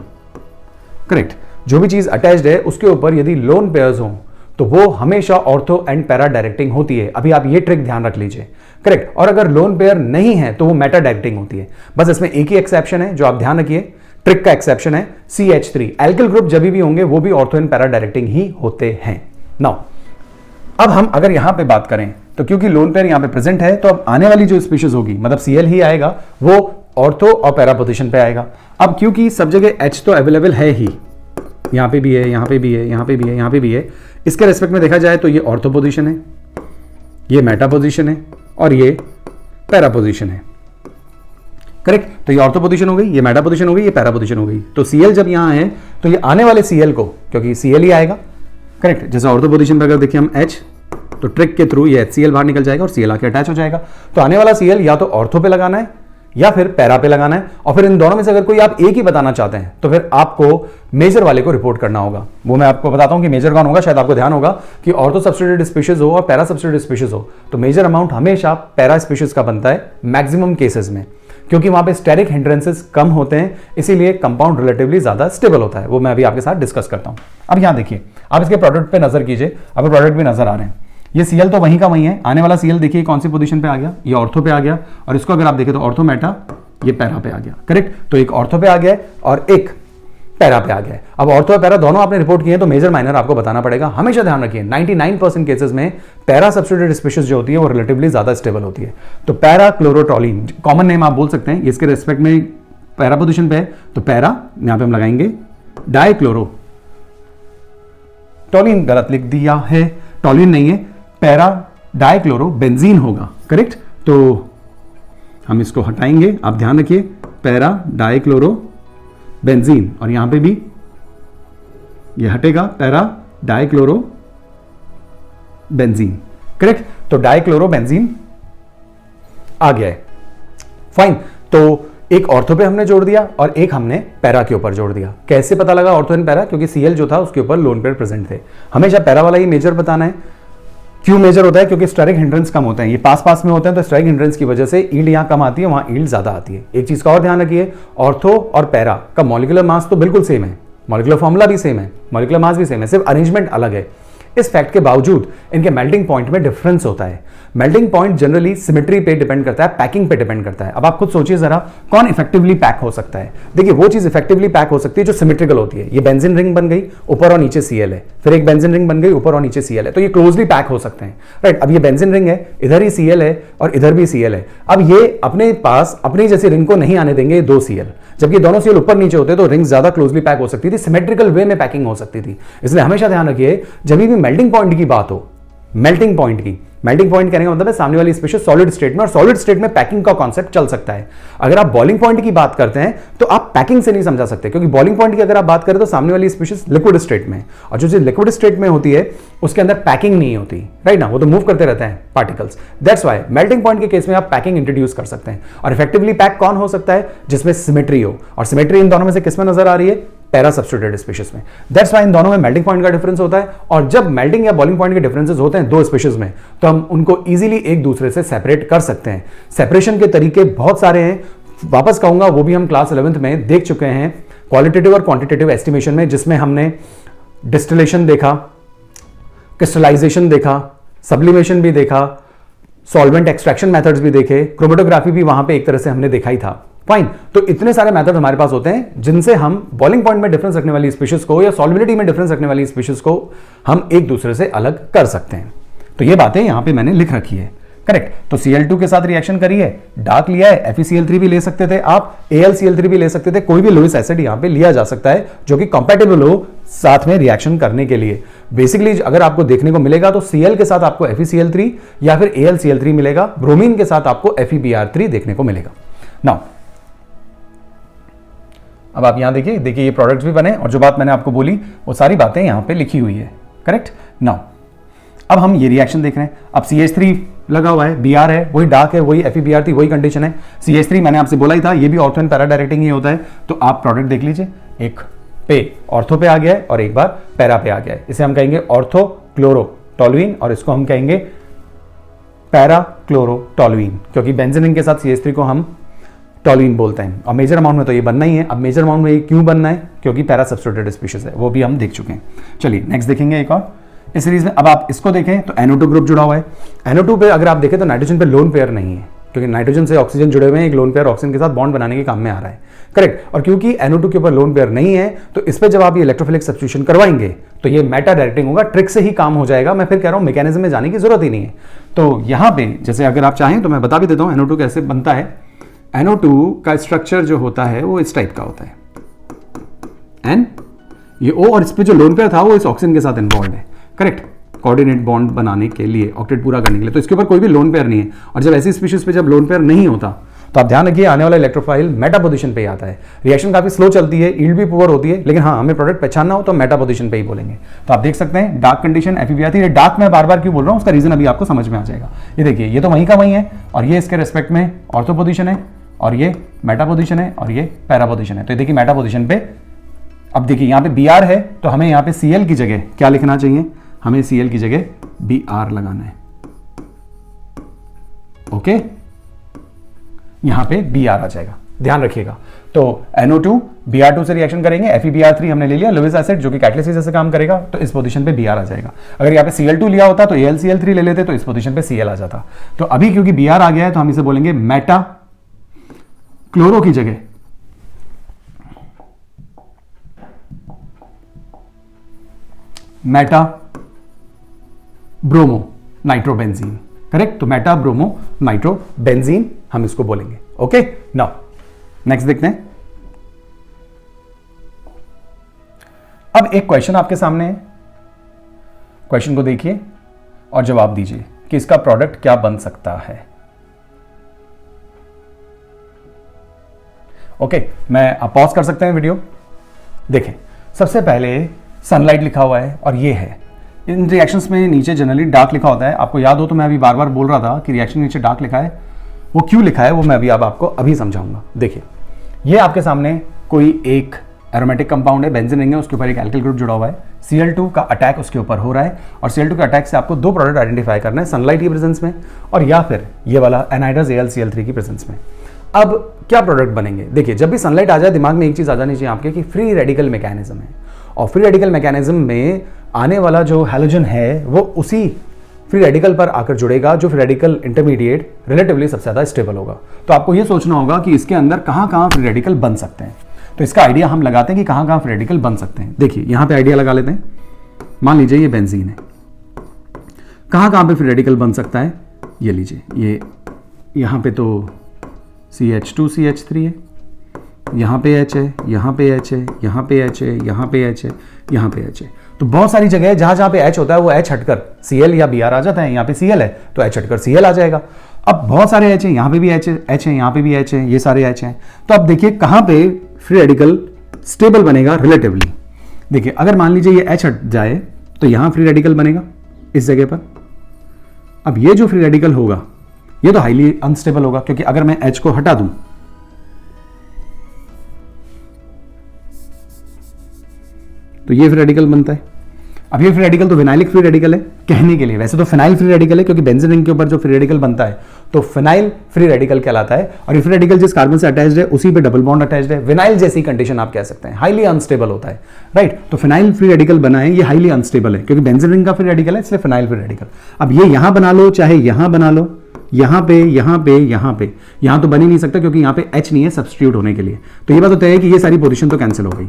करेक्ट, जो भी चीज अटैच्ड है उसके ऊपर यदि लोन पेयर्स हों तो वो हमेशा ऑर्थो एंड पैरा डायरेक्टिंग होती है। अभी आप ये ट्रिक ध्यान रख लीजिए, करेक्ट। और अगर लोन पेयर नहीं है तो वो मेटा डायरेक्टिंग होती है। बस इसमें एक ही एक्सेप्शन है जो आप ध्यान रखिए, ट्रिक का एक्सेप्शन है CH3। एल्किल ग्रुप जब भी होंगे वो भी ऑर्थो एंड पैरा डायरेक्टिंग ही होते हैं। नाउ अब हम अगर यहां पे बात करें तो क्योंकि लोन पेयर यहां पे प्रेजेंट है तो अब आने वाली जो स्पीशीज होगी, मतलब Cl ही आएगा, वो ऑर्थो और पैरा पोजीशन पे आएगा। अब क्योंकि सब जगह H तो अवेलेबल है ही, यहां पे भी है, यहां पे भी है, यहां पे भी है, यहां पे भी है, इसके रेस्पेक्ट में देखा जाए तो ये ऑर्थो पोजीशन है, ये मेटा पोजीशन है और ये पैरा पोजीशन है, करेक्ट। तो ये ऑर्थो पोजीशन हो गई, ये मेटा पोजीशन हो गई, ये पैरा पोजीशन हो गई। तो Cl जब यहां है तो ये आने वाले Cl को, क्योंकि Cl ही आएगा, करेक्ट। जैसे ऑर्थो पोजीशन पे अगर देखिए हम H, तो ट्रिक के थ्रू ये HCl बाहर निकल जाएगा और Cl आके अटैच हो जाएगा। तो आने वाला Cl या तो ऑर्थो पे लगाना है या फिर पैरा पे लगाना है, और फिर इन दोनों में से अगर कोई आप एक ही बताना चाहते हैं तो फिर आपको मेजर वाले को रिपोर्ट करना होगा। वो मैं आपको बताता हूं कि मेजर कौन होगा। शायद आपको ध्यान होगा कि ऑर्थो सब्स्टिट्यूटेड स्पीशीज हो और पैरा सब्स्टिट्यूटेड स्पीशीज हो तो मेजर अमाउंट हमेशा पैरा स्पीशीज का बनता है मैक्सिमम केसेस में, क्योंकि वहां पे स्टेरिक हिंड्रेंसेस कम होते हैं, इसीलिए कंपाउंड रिलेटिवली ज्यादा स्टेबल होता है। वो मैं अभी आपके साथ डिस्कस करता हूं। अब यहां देखिए, आप इसके प्रोडक्ट पे नजर कीजिए, अब प्रोडक्ट भी नजर आ रहे हैं। ये Cl तो वहीं का वहीं है, आने वाला Cl देखिए कौन सी पोजीशन पे आ गया, ये ऑर्थो पे आ गया, और इसको अगर आप देखें तो ऑर्थो मेटा, ये पैरा पे आ गया, करेक्ट। तो एक ऑर्थो पे आ गया और एक पैरा पे आ गया। अब ऑर्थो और पैरा दोनों आपने रिपोर्ट किए हैं तो मेजर माइनर आपको बताना पड़ेगा। हमेशा ध्यान रखिए 99% केसेस में पैरा सब्स्टिट्यूटेड स्पीशीज जो होती है वो रिलेटिवली ज्यादा स्टेबल होती है। तो पैरा क्लोरोटोलिन कॉमन नेम आप बोल सकते हैं, इसके रेस्पेक्ट में पैरा पोजीशन पे है तो पैरा, यहां पे हम लगाएंगे डाइक्लोरो टोलिन, गलत लिख दिया है, टोलिन नहीं है, पैरा डाइक्लोरो बेंजीन होगा, करेक्ट। तो हम इसको हटाएंगे, आप ध्यान रखिए, पैरा डाइक्लोरो बेंजीन, और यहां पे भी ये हटेगा, पैरा डाइक्लोरो बेंजीन, करेक्ट। तो डाइक्लोरो बेंजीन आ गया है। फाइन, तो एक ऑर्थो पे हमने जोड़ दिया और एक हमने पैरा के ऊपर जोड़ दिया। कैसे पता लगा ऑर्थो एंड पैरा? क्योंकि Cl जो था उसके ऊपर लोन पेयर प्रेजेंट थे। हमेशा पैरा वाला ही मेजर बताना है। क्यों मेजर होता है? क्योंकि स्टेरिक हिंड्रेंस कम होते हैं, ये पास पास में होते हैं, तो स्टेरिक हिंड्रेंस की वजह से ईल्ड यहां कम आती है, वहां ईल्ड ज्यादा आती है। एक चीज का और ध्यान रखिए, ऑर्थो और पैरा का मॉलिक्यूलर मास तो बिल्कुल सेम है, मॉलिक्यूलर फॉर्मूला भी सेम है, मॉलिक्यूलर मास भी सेम है, सिर्फ अरेंजमेंट अलग है। इस फैक्ट के बावजूद इनके मेल्टिंग पॉइंट में डिफरेंस होता है। मेल्टिंग पॉइंट जनरली सिमेट्री पे डिपेंड करता है, पैकिंग पे डिपेंड करता है। अब आप खुद सोचिए जरा, कौन इफेक्टिवली पैक हो सकता है? देखिए, वो चीज इफेक्टिवली पैक हो सकती है जो सिमेट्रिकल होती है। ये बेंजीन रिंग बन गई, ऊपर और नीचे Cl है, फिर एक बेंजीन रिंग बन गई, ऊपर और नीचे Cl है, तो ये क्लोजली पैक हो सकते हैं, राइट। अब ये बेंजीन रिंग है, इधर ही Cl है और इधर भी Cl है। अब ये अपने पास अपनी जैसी रिंग को नहीं आने देंगे दो Cl, जबकि दोनों Cl ऊपर नीचे होते तो रिंग ज्यादा क्लोजली पैक हो सकती थी, सिमेट्रिकल वे में पैकिंग हो सकती थी। इसलिए हमेशा ध्यान रखिए, जब भी मेल्टिंग पॉइंट की बात हो, मेल्टिंग पॉइंट की, मेल्टिंग पॉइंट कहने का मतलब है सामने वाली स्पीशीज सॉलिड स्टेट में, और सॉलिड स्टेट में पैकिंग का कॉन्सेप्ट चल सकता है। अगर आप बॉइलिंग पॉइंट की बात करते हैं तो आप पैकिंग से नहीं समझा सकते, क्योंकि बॉइलिंग पॉइंट की अगर आप बात करें तो सामने वाली स्पीशीज लिक्विड स्टेट में, और जो चीज लिक्विड स्टेट में होती है उसके अंदर पैकिंग नहीं होती, राइट ना, वो तो मूव करते रहते हैं particles. That's why melting point के केस में आप पैकिंग इंट्रोड्यूस कर सकते हैं। और इफेक्टिवली पैक कौन हो सकता है? जिसमें सिमेट्री हो, और सिमेट्री इन दोनों में से किसमें नजर आ रही है? पैरा सब्स्टिट्यूटेड स्पीशीज में। दैट्स व्हाई इन दोनों में मेल्टिंग पॉइंट का डिफरेंस होता है, और जब मेल्टिंग या बॉइलिंग पॉइंट के डिफरेंसेस होते हैं दो स्पीशीज में, तो हम उनको इजीली एक दूसरे से सेपरेट कर सकते हैं। सेपरेशन के तरीके बहुत सारे हैं, वापस कहूंगा वो भी हम क्लास 11th में देख चुके हैं, क्वालिटेटिव और क्वांटिटेटिव एस्टिमेशन में, जिसमें हमने डिस्टिलेशन देखा, क्रिस्टलाइजेशन देखा, सब्लिमेशन भी देखा, सॉल्वेंट एक्सट्रैक्शन मेथड्स भी देखे, क्रोमेटोग्राफी भी वहां पे एक तरह से हमने देखा ही था। फाइन, तो इतने सारे मेथड हमारे पास होते हैं जिनसे हम बॉइलिंग पॉइंट में डिफरेंस रखने वाली स्पीशीज को या सॉल्बिलिटी में डिफरेंस रखने वाली स्पीशीज को हम एक दूसरे से अलग कर सकते हैं। तो ये बातें यहां पे मैंने लिख रखी है, करेक्ट। तो Cl2 के साथ रिएक्शन करिए, डार्क लिया है, FeCl3 भी ले सकते थे आप, AlCl3 भी ले सकते थे, कोई भी लोइस एसिड यहां पे लिया जा सकता है जो कि कंपैटिबल हो साथ में रिएक्शन करने के लिए। बेसिकली अगर आपको देखने को मिलेगा तो Cl के साथ आपको FeCl3 या फिर AlCl3 मिलेगा, ब्रोमीन के साथ आपको FeBr3 देखने को मिलेगा। नाउ अब आप यहां देखिए ये प्रोडक्ट्स भी बने, और जो बात मैंने आपको बोली वो सारी बातें यहां पे लिखी हुई है, करेक्ट। नाउ अब हम ये रिएक्शन देख रहे हैं। अब CH3 लगा हुआ है, Br है, वही डार्क है, वही FeBr3, वही कंडीशन है। CH3 मैंने आपसे बोला ही था, ये भी ऑर्थो एंड पैरा डायरेक्टिंग ही होता है। तो आप प्रोडक्ट देख लीजिए, एक पे ऑर्थो पे आ गया है और एक बार पैरा पे आ गया है। इसे हम कहेंगे ऑर्थो क्लोरोटोलुइन और इसको हम कहेंगे पैरा क्लोरोटोलुइन, क्योंकि बेंजीन के साथ CH3 को हम टोलुइन बोलते हैं। और मेजर अमाउंट में तो ये बनना ही है। अब मेजर अमाउंट में ये क्यों बनना है? क्योंकि पैरा सब्स्टिट्यूटेड स्पीशीज है, वो भी हम देख चुके हैं। चलिए नेक्स्ट देखेंगे एक और इस सीरीज में। अब आप इसको देखें तो NO2 ग्रुप जुड़ा हुआ है। NO2 पे अगर आप देखें तो नाइट्रोजन पे लोन पेयर नहीं है, क्योंकि नाइट्रोजन से ऑक्सीजन जुड़े हुए हैं, एक लोन पेयर ऑक्सीजन के साथ बॉन्ड बनाने के काम में आ रहा है, करेक्ट। और क्योंकि NO2 के ऊपर लोन पेयर नहीं है तो इस पर जब आप ये इलेक्ट्रोफिलिक सब्स्टिट्यूशन करवाएंगे तो ये मेटा डायरेक्टिंग होगा, ट्रिक से ही काम हो जाएगा। मैं फिर कह रहा हूं मैकेनिज्म में जाने की जरूरत ही नहीं है। तो यहां पे जैसे अगर आप चाहें तो मैं बता भी देता हूं NO2 कैसे बनता है। NO2 का स्ट्रक्चर जो होता है वो इस टाइप का होता है, N ये O, और इस पे जो लोन पेयर था वो इस ऑक्सीजन के साथ इन्वॉल्व है, करेक्ट, कोऑर्डिनेट बॉन्ड बनाने के लिए, ऑक्टेट पूरा करने के लिए। तो इसके ऊपर कोई भी लोन पेयर नहीं है। और जब ऐसी स्पीशीज पे जब लोन पेयर नहीं होता तो आप ध्यान रखिए आने वाला इलेक्ट्रोफाइल मेटा पोजीशन पे ही आता है। रिएक्शन काफी स्लो चलती है, यील्ड भी पुअर होती है, लेकिन हाँ हमें प्रोडक्ट पहचानना हो तो मेटा पोजीशन पे ही बोलेंगे। तो आप देख सकते हैं डार्क कंडीशन FeBr3, ये डार्क मैं बार बार क्यों बोल रहा हूँ उसका रीजन अभी आपको समझ में आ जाएगा। ये देखिए ये तो वहीं का वहीं है, और ये इसके रेस्पेक्ट में ऑर्थो पोजीशन है, और ये मेटा पोजीशन है, और ये पैरा पोजीशन है। तो देखिए मेटा पोजीशन पे अब देखिए यहाँ पे Br है तो हमें यहाँ पे Cl की जगह क्या लिखना चाहिए? हमें Cl की जगह Br लगाना है, ओके। यहां पे Br आ जाएगा, ध्यान रखिएगा। तो NO2 Br2 से रिएक्शन करेंगे, FeBr3 हमने ले लिया लोइस एसिड जो कि कैटलिसिस जैसे काम करेगा, तो इस पोजीशन पे Br आ जाएगा। अगर यहाँ पे Cl2 लिया होता तो AlCl3 ले लेते तो इस पोजीशन पे Cl आ जाता। तो अभी क्योंकि Br आ गया है तो हम इसे बोलेंगे मेटा क्लोरो की जगह मेटा ब्रोमो नाइट्रोबेंजीन, करेक्ट। तो मेटा ब्रोमो नाइट्रोबेंजीन हम इसको बोलेंगे, ओके। नाउ नेक्स्ट देखते हैं। अब एक क्वेश्चन आपके सामने है, क्वेश्चन को देखिए और जवाब दीजिए कि इसका प्रोडक्ट क्या बन सकता है, ओके। मैं आप पॉज कर सकते हैं वीडियो। देखें सबसे पहले सनलाइट लिखा हुआ है और ये है। इन रिएक्शंस में नीचे जनरली डार्क लिखा होता है। आपको याद हो तो मैं अभी बार बार बोल रहा था कि रिएक्शन नीचे डार्क लिखा है, वो क्यों लिखा है वो मैं अभी आपको अभी समझाऊंगा। देखिए ये आपके सामने कोई एक एरोमेटिक कंपाउंड है, बेंजीन रिंग है, उसके ऊपर एक एल्किल ग्रुप जुड़ा हुआ है, Cl2 का अटैक उसके ऊपर हो रहा है, और Cl2 के अटैक से आपको दो प्रोडक्ट आइडेंटिफाई करना है, सनलाइट की प्रेजेंस में और या फिर ये वाला एनहाइड्रस AlCl3 की प्रेजेंस में। अब क्या प्रोडक्ट बनेंगे? देखिए जब भी सनलाइट आ जाए दिमाग में एक चीज आ जानी चाहिए आपके कि फ्री रेडिकल मैकेनिज्म है, और फ्री रेडिकल मैकेनिज्म में आने वाला जो हैलोजन है वो उसी फ्री रेडिकल पर आकर जुड़ेगा जो फ्री रेडिकल इंटरमीडिएट रिलेटिवली सबसे ज्यादा स्टेबल होगा। तो आपको ये सोचना होगा कि इसके अंदर कहां फ्री रेडिकल बन सकते हैं। तो इसका आइडिया हम लगाते हैं कि कहां फ्री रेडिकल बन सकते हैं। देखिए यहां पे आइडिया लगा लेते हैं, मान लीजिए ये बेंजीन है, कहां पे फ्री रेडिकल बन सकता है? ये लीजिए, ये यहां पे तो CH2CH3 है, यहाँ पे H है, यहाँ पे H है, यहाँ पे H है, यहाँ पे H है, यहाँ पे H है। तो बहुत सारी जगह है जहाँ जहाँ पे H होता है वो H हटकर Cl या Br आ जाता है। यहाँ पे Cl है तो H हटकर Cl आ जाएगा। अब बहुत सारे H हैं, यहाँ पे भी H है, यहाँ पे भी H है, ये सारे H हैं। तो अब देखिए कहाँ पे फ्री रेडिकल स्टेबल बनेगा रिलेटिवली। देखिए अगर मान लीजिए ये H हट जाए तो यहाँ फ्री रेडिकल बनेगा इस जगह पर। अब ये जो फ्री रेडिकल होगा ये तो हाईली अनस्टेबल होगा, क्योंकि अगर मैं H को हटा दूं तो ये फ्री रेडिकल बनता है। अब ये फ्री रेडिकल तो विनाइलिक फ्री रेडिकल है कहने के लिए, वैसे तो फिनाइल फ्री रेडिकल है, क्योंकि बेंजीन रिंग के ऊपर जो फ्री रेडिकल बनता है तो फिनाइल फ्री रेडिकल कहलाता है। और ये फ्री रेडिकल जिस कार्बन से अटैच्ड है उसी पे डबल बॉन्ड अटैच्ड है। विनाइल जैसी कंडीशन आप कह सकते हैं, हाईली अनस्टेबल होता है, राइट। तो फिनाइल फ्री रेडिकल बना है, ये हाईली अनस्टेबल है क्योंकि बेंजीन रिंग का फ्री रेडिकल है, इसलिए फिनाइल फ्री रेडिकल। अब ये यहां बना लो चाहे यहां बना लो, यहाँ पे यहाँ पे यहाँ पे, यहाँ तो बन ही नहीं सकता क्योंकि यहाँ पे H नहीं है सब्स्टिट्यूट होने के लिए। तो ये बात तो तय है कि ये सारी पोजीशन तो कैंसिल हो गई।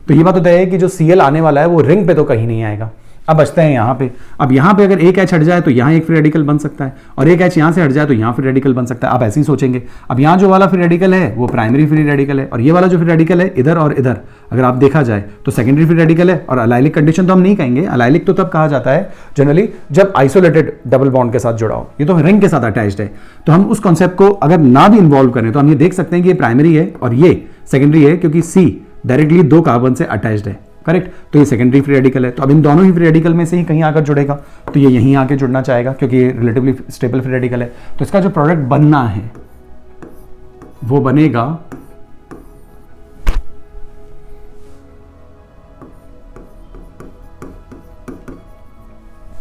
तो ये बात तो तय है कि जो Cl आने वाला है वो रिंग पे तो कहीं नहीं आएगा। अब बचते हैं यहाँ पे। अब यहाँ पे अगर एक H हट जाए तो यहाँ एक फ्री रेडिकल बन सकता है, और एक H यहाँ से हट जाए तो यहाँ फ्री रेडिकल बन सकता है। आप ऐसे ही सोचेंगे। अब यहाँ जो वाला फ्री रेडिकल है वो प्राइमरी फ्री रेडिकल है, और ये वाला जो फ्री रेडिकल है इधर और इधर अगर आप देखा जाए तो सेकेंडरी फ्री रेडिकल है। और अलाइलिक कंडीशन तो हम नहीं कहेंगे, अलाइलिक तो तब कहा जाता है जनरली जब आइसोलेटेड डबल बॉन्ड के साथ जुड़ा हो, ये तो रिंग के साथ अटैच्ड है। तो हम उस कॉन्सेप्ट को अगर ना भी इन्वॉल्व करें तो हम ये देख सकते हैं कि ये प्राइमरी है और ये सेकेंडरी है, क्योंकि C डायरेक्टली दो कार्बन से अटैच्ड है, करेक्ट। तो ये सेकेंडरी फ्री रेडिकल है। तो अब इन दोनों ही फ्री रेडिकल में से ही कहीं आकर जुड़ेगा, तो ये यहीं आके जुड़ना चाहेगा क्योंकि ये रिलेटिवली स्टेबल फ्री रेडिकल है। तो इसका जो प्रोडक्ट बनना है वो बनेगा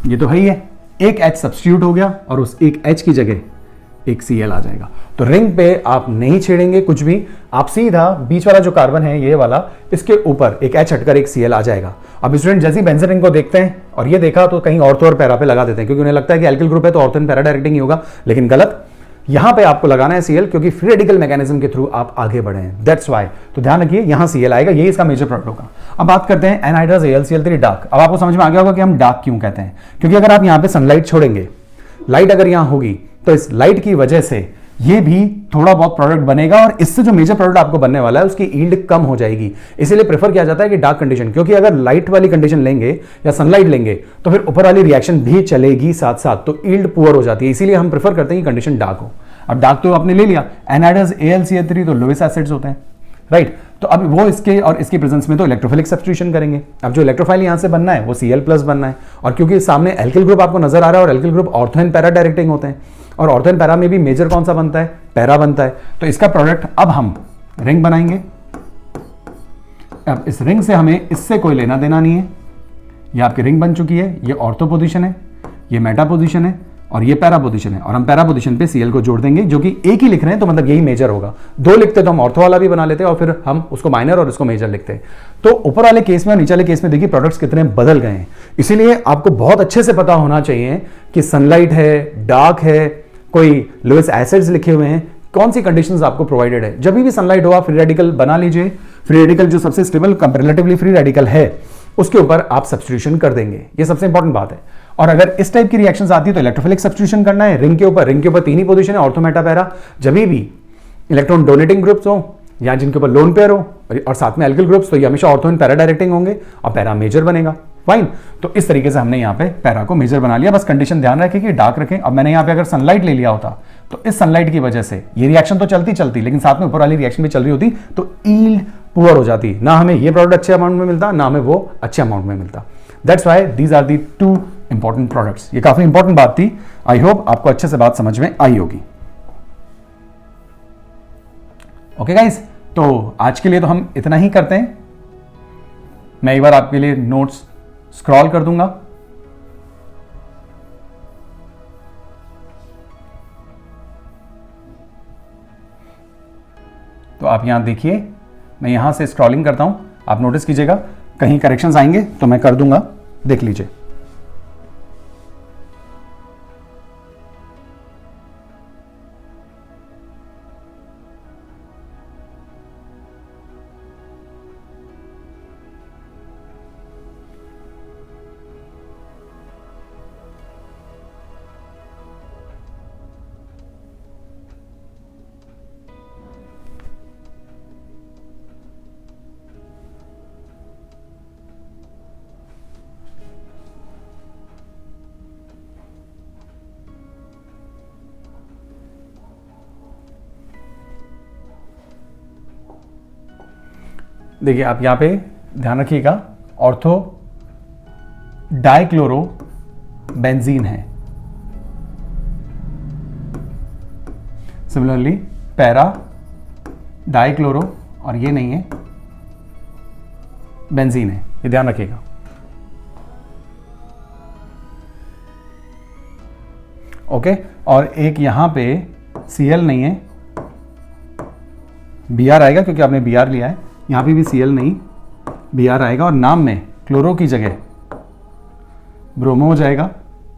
ये तो है ही है, एक H सब्स्टिट्यूट हो गया और उस एक H की जगह एक Cl आ जाएगा। तो रिंग पे आप नहीं छेड़ेंगे कुछ भी, आप सीधा बीच वाला जो कार्बन है ये वाला, इसके ऊपर एक H हटकर एक Cl आ जाएगा। अब स्टूडेंट जैसे ही बेंजीन रिंग को देखते हैं और ये देखा तो कहीं ऑर्थो और पैरा पे लगा देते हैं, क्योंकि उन्हें लगता है कि एल्किल ग्रुप है तो ऑर्थो एंड पैरा डायरेक्टिंग ही होगा, लेकिन गलत। यहां पे आपको लगाना है Cl, क्योंकि फ्री रेडिकल मैकेनिज्म के थ्रू आप आगे बढ़े हैं, दैट्स वाई। तो ध्यान रखिए यहां Cl आएगा, यही इसका मेजर प्रोडक्ट होगा। अब बात करते हैं एनहाइड्रस AlCl3 डार्क। अब आपको समझ में आ गया होगा कि हम डार्क क्यों कहते हैं, क्योंकि अगर आप यहां पे सनलाइट छोड़ेंगे, लाइट अगर यहां होगी तो इस लाइट की वजह से ये भी थोड़ा बहुत प्रोडक्ट बनेगा, और इससे जो मेजर प्रोडक्ट आपको बनने वाला है उसकी यील्ड कम हो जाएगी। इसीलिए प्रेफर किया जाता है कि डार्क कंडीशन, क्योंकि अगर लाइट वाली कंडीशन लेंगे या सनलाइट लेंगे तो फिर ऊपर वाली रिएक्शन भी चलेगी साथ साथ, तो यील्ड पुअर हो जाती है। इसीलिए हम प्रेफर करते हैं कि कंडीशन डार्क हो। अब डार्क तो आपने ले लिया, एनहाइड्रस AlCl3 तो लोएस्ट एसिड्स होते हैं, राइट। तो अब वो इसके और इसके प्रेजेंस में तो इलेक्ट्रोफिलिक सब्स्टिट्यूशन करेंगे। अब जो इलेक्ट्रोफाइल यहां से बनना है वो Cl+ बनना है, और क्योंकि सामने एल्किल ग्रुप आपको नजर आ रहा है और alkyl group ortho and para directing होते हैं, और ऑर्थो एंड पैरा में भी मेजर कौन सा बनता है, पैरा बनता है। तो इसका प्रोडक्ट अब हम रिंग बनाएंगे। अब इस रिंग से हमें इससे कोई लेना देना नहीं है, ये आपकी रिंग बन चुकी है। ये ऑर्थो पोजीशन है, ये मेटा पोजीशन है, और ये पैरा पोजीशन है, और हम पैरा पोजीशन पे Cl को जोड़ देंगे, जो कि एक ही लिख रहे हैं तो मतलब यही मेजर होगा। दो लिखते तो हम ऑर्थो वाला भी बना लेते और फिर हम उसको माइनर और उसको मेजर लिखते। तो ऊपर वाले केस में और नीचे वाले केस में देखिए प्रोडक्ट्स कितने बदल गए हैं। इसीलिए आपको बहुत अच्छे से पता होना चाहिए कि सनलाइट है, डार्क है, कोई लोएस्ट एसिड्स लिखे हुए हैं, कौन सी कंडीशंस आपको प्रोवाइडेड है। जब भी सनलाइट हो आप फ्री रेडिकल बना लीजिए। फ्री रेडिकल जो सबसे स्टेबल कंपैरेटिवली फ्री रेडिकल है उसके ऊपर आप सब्स्टिट्यूशन कर देंगे, ये सबसे इंपॉर्टेंट बात है। और अगर इस टाइप की रिएक्शंस आती है तो इलेक्ट्रोफिलिक सब्स्टिट्यूशन करना है रिंग के ऊपर। रिंग के ऊपर तीन ही पोजीशन है, ऑर्थो मेटा पैरा। जब भी इलेक्ट्रॉन डोनेटिंग ग्रुप्स हो या जिनके ऊपर लोन पेयर हो और साथ में एल्किल ग्रुप्स, तो ये हमेशा ऑर्थो एंड पैरा डायरेक्टिंग होंगे और पैरा मेजर बनेगा, फाइन। तो इस तरीके से हमने यहाँ पे पैरा को मेजर बना लिया। बस कंडीशन ध्यान रखें कि डार्क रखें। अब मैंने यहाँ पे अगर सनलाइट ले लिया होता तो इस सनलाइट की वजह से ये रिएक्शन तो चलती लेकिन साथ में ऊपर वाली रिएक्शन भी चल रही होती, तो यील्ड पुअर हो जाती, ना हमें ये प्रोडक्ट अच्छे अमाउंट में मिलता, ना हमें वो अच्छे अमाउंट में मिलता। That's why these are the two important products. ये काफी इंपॉर्टेंट बात थी। आई होप आपको अच्छे से बात समझ में आई होगी। ओके गाइस, तो आज के लिए तो हम इतना ही करते हैं। मैं एक बार आपके लिए नोट्स स्क्रॉल कर दूंगा। तो आप यहां देखिए, मैं यहां से स्क्रॉलिंग करता हूं, आप नोटिस कीजिएगा कहीं करेक्शंस आएंगे तो मैं कर दूंगा, देख लीजिए। देखिए आप यहाँ पे ध्यान रखिएगा, ऑर्थो डाइक्लोरो बेंजीन है। सिमिलरली पैरा डाइक्लोरो, और ये नहीं है, बेंजीन है, ये ध्यान रखिएगा। ओके, और एक यहां पे Cl नहीं है, Br आएगा क्योंकि आपने Br लिया है, यहां पे भी Cl नहीं, Br आएगा, और नाम में क्लोरो की जगह ब्रोमो हो जाएगा,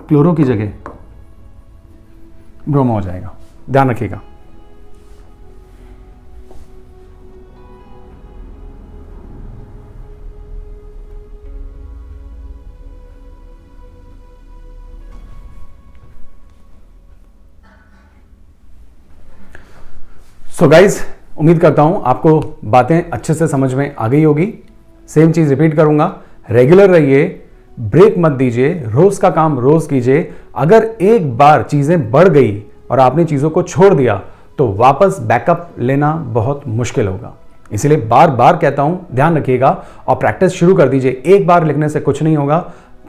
क्लोरो की जगह ब्रोमो हो जाएगा, ध्यान रखिएगा। सो गाइज, उम्मीद करता हूं आपको बातें अच्छे से समझ में आ गई होगी। सेम चीज रिपीट करूंगा, रेगुलर रहिए, ब्रेक मत दीजिए, रोज का काम रोज कीजिए। अगर एक बार चीजें बढ़ गई और आपने चीजों को छोड़ दिया तो वापस बैकअप लेना बहुत मुश्किल होगा। इसीलिए बार बार कहता हूं, ध्यान रखिएगा और प्रैक्टिस शुरू कर दीजिए। एक बार लिखने से कुछ नहीं होगा,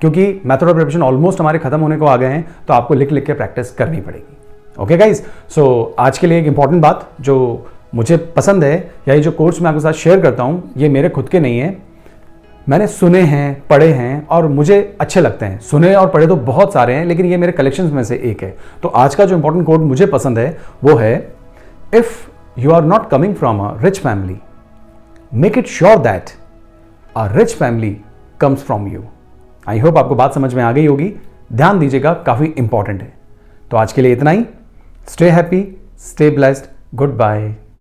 क्योंकि मेथड ऑफ प्रिपरेशन ऑलमोस्ट हमारे खत्म होने को आ गए हैं, तो आपको लिख लिख के प्रैक्टिस करनी पड़ेगी। ओके गाइज, सो आज के लिए एक इंपॉर्टेंट बात जो मुझे पसंद है, या ये जो कोर्स मैं आपके साथ शेयर करता हूं, ये मेरे खुद के नहीं है, मैंने सुने हैं, पढ़े हैं और मुझे अच्छे लगते हैं। सुने और पढ़े तो बहुत सारे हैं, लेकिन ये मेरे कलेक्शंस में से एक है। तो आज का जो इंपॉर्टेंट कोड मुझे पसंद है वो है, if you are not coming from a rich family, make it sure that a rich family comes from you. I hope आपको बात समझ में आ गई होगी। ध्यान दीजिएगा, काफी इंपॉर्टेंट है। तो आज के लिए इतना ही। Stay happy, stay blessed, good bye.